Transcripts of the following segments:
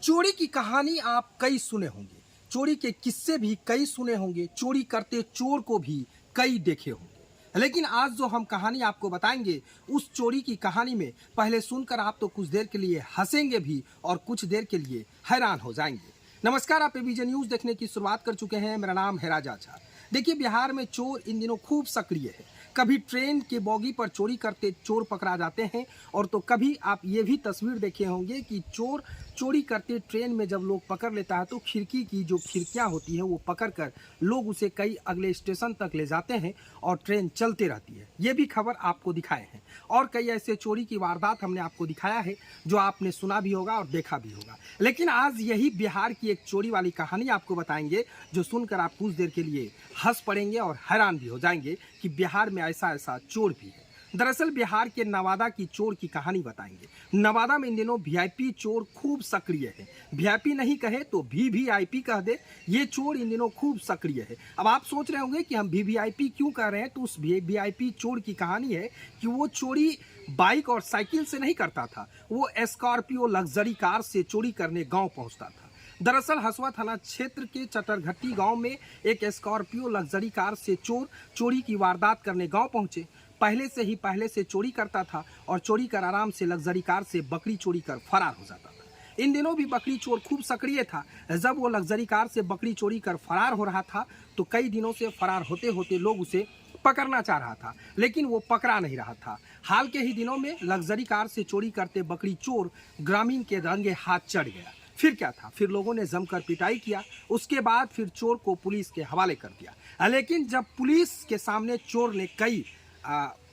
चोरी की कहानी आप कई सुने होंगे, चोरी के किस्से भी कई सुने होंगे, चोरी करते चोर को भी कई देखे होंगे। लेकिन आज जो हम कहानी आपको बताएंगे, उस चोरी की कहानी में पहले सुनकर आप तो कुछ देर के लिए हंसेंगे भी और कुछ देर के लिए हैरान हो जाएंगे। नमस्कार, आप एबीजे न्यूज देखने की शुरुआत कर चुके हैं। मेरा नाम है राजा झा। देखिए, बिहार में चोर इन दिनों खूब सक्रिय है। कभी ट्रेन के बोगी पर चोरी करते चोर पकड़ा जाते हैं, और तो कभी आप ये भी तस्वीर देखे होंगे कि चोर चोरी करते ट्रेन में जब लोग पकड़ लेता है तो खिड़की की जो खिड़कियां होती हैं वो पकड़कर लोग उसे कई अगले स्टेशन तक ले जाते हैं और ट्रेन चलती रहती है। ये भी खबर आपको दिखाए हैं और कई ऐसे चोरी की वारदात हमने आपको दिखाया है जो आपने सुना भी होगा और देखा भी होगा। लेकिन आज यही बिहार की एक चोरी वाली कहानी आपको बताएंगे जो सुनकर आप कुछ देर के लिए हंस पड़ेंगे और हैरान भी हो जाएंगे कि बिहार में ऐसा ऐसा चोर भी है। दरअसल बिहार के नवादा की चोर की कहानी बताएंगे। नवादा में इन दिनों वीआईपी चोर खूब सक्रिय है। वीआईपी नहीं कहे तो वीवीआईपी कह दे, ये चोर इन दिनों खूब सक्रिय है। अब आप सोच रहे होंगे कि हम वीवीआईपी क्यों कह रहे हैं, तो उस वीआईपी चोर की कहानी है कि वो चोरी बाइक और साइकिल से नहीं करता था, वो स्कॉर्पियो लग्जरी कार से चोरी करने गाँव पहुँचता था। दरअसल हसुआ थाना क्षेत्र के चटरघट्टी गांव में एक स्कॉर्पियो लग्जरी कार से चोर चोरी की वारदात करने गांव पहुंचे। पहले से चोरी करता था और चोरी कर आराम से लग्जरी कार से बकरी चोरी कर फरार हो जाता था। इन दिनों भी बकरी चोर खूब सक्रिय था। जब वो लग्जरी कार से बकरी चोरी कर फरार हो रहा था तो कई दिनों से फरार होते होते लोग उसे पकड़ना चाह रहा था, लेकिन वो पकड़ा नहीं रहा था। हाल के ही दिनों में लग्जरी कार से चोरी करते बकरी चोर ग्रामीण के रंगे हाथ चढ़ गया। फिर क्या था, फिर लोगों ने जमकर पिटाई किया। उसके बाद फिर चोर को पुलिस के हवाले कर दिया। लेकिन जब पुलिस के सामने चोर ने कई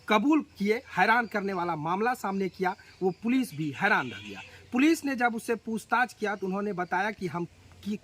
कबूल किए, हैरान करने वाला मामला सामने किया, वो पुलिस भी हैरान रह गया। पुलिस ने जब उससे पूछताछ किया तो उन्होंने बताया कि हम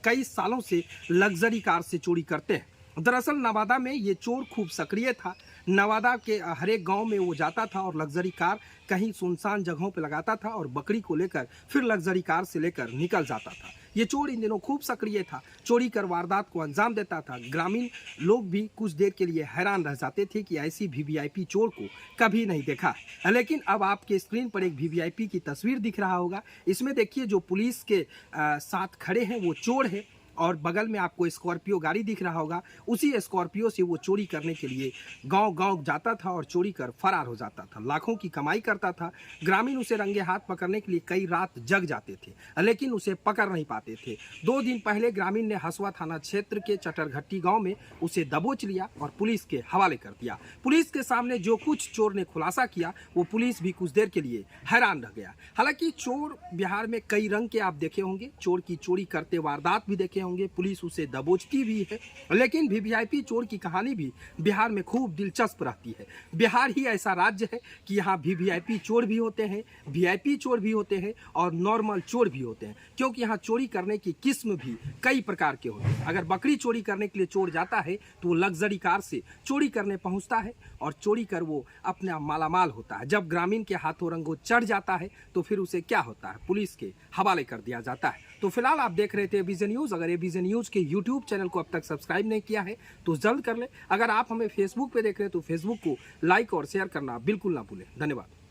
कई सालों से लग्जरी कार से चोरी करते हैं। दरअसल नवादा में ये चोर खूब सक्रिय था। नवादा के हर एक गांव में वो जाता था और लग्जरी कार कहीं सुनसान जगहों पे लगाता था और बकरी को लेकर फिर लग्जरी कार से लेकर निकल जाता था। ये चोर इन दिनों खूब सक्रिय था, चोरी कर वारदात को अंजाम देता था। ग्रामीण लोग भी कुछ देर के लिए हैरान रह जाते थे कि ऐसी वीवीआईपी चोर को कभी नहीं देखा। लेकिन अब आपके स्क्रीन पर एक वीवीआईपी की तस्वीर दिख रहा होगा। इसमें देखिए, जो पुलिस के साथ खड़े हैं वो चोर है और बगल में आपको स्कॉर्पियो गाड़ी दिख रहा होगा। उसी स्कॉर्पियो से वो चोरी करने के लिए गांव-गांव जाता था और चोरी कर फरार हो जाता था। लाखों की कमाई करता था। ग्रामीण उसे रंगे हाथ पकड़ने के लिए कई रात जग जाते थे, लेकिन उसे पकड़ नहीं पाते थे। 2 दिन पहले ग्रामीण ने हसुआ थाना क्षेत्र के चटरघट्टी गाँव में उसे दबोच लिया और पुलिस के हवाले कर दिया। पुलिस के सामने जो कुछ चोर ने खुलासा किया वो पुलिस भी कुछ देर के लिए हैरान रह गया। हालांकि चोर बिहार में कई रंग के आप देखे होंगे, चोर की चोरी करते वारदात भी देखे होंगे, पुलिस उसे दबोचती भी है। लेकिन वीवीआईपी चोर की कहानी भी बिहार में खूब दिलचस्प रहती है। बिहार ही ऐसा राज्य है कि यहाँ वीवीआईपी चोर भी होते हैं, वीआईपी चोर भी होते हैं और नॉर्मल चोर भी होते हैं, क्योंकि यहाँ चोरी करने की किस्म भी कई प्रकार के होते हैं। अगर बकरी चोरी करने के लिए चोर जाता है तो वो लग्जरी कार से चोरी करने पहुंचता है और चोरी कर वो अपना मालामाल होता है। जब ग्रामीण के हाथों रंगों चढ़ जाता है तो फिर उसे क्या होता है, पुलिस के हवाले कर दिया जाता है। तो फिलहाल आप देख रहे थे एबीजे न्यूज़। अगर एबीजे न्यूज़ के यूट्यूब चैनल को अब तक सब्सक्राइब नहीं किया है तो जल्द कर ले। अगर आप हमें फेसबुक पे देख रहे हैं तो फेसबुक को लाइक और शेयर करना बिल्कुल ना भूलें। धन्यवाद।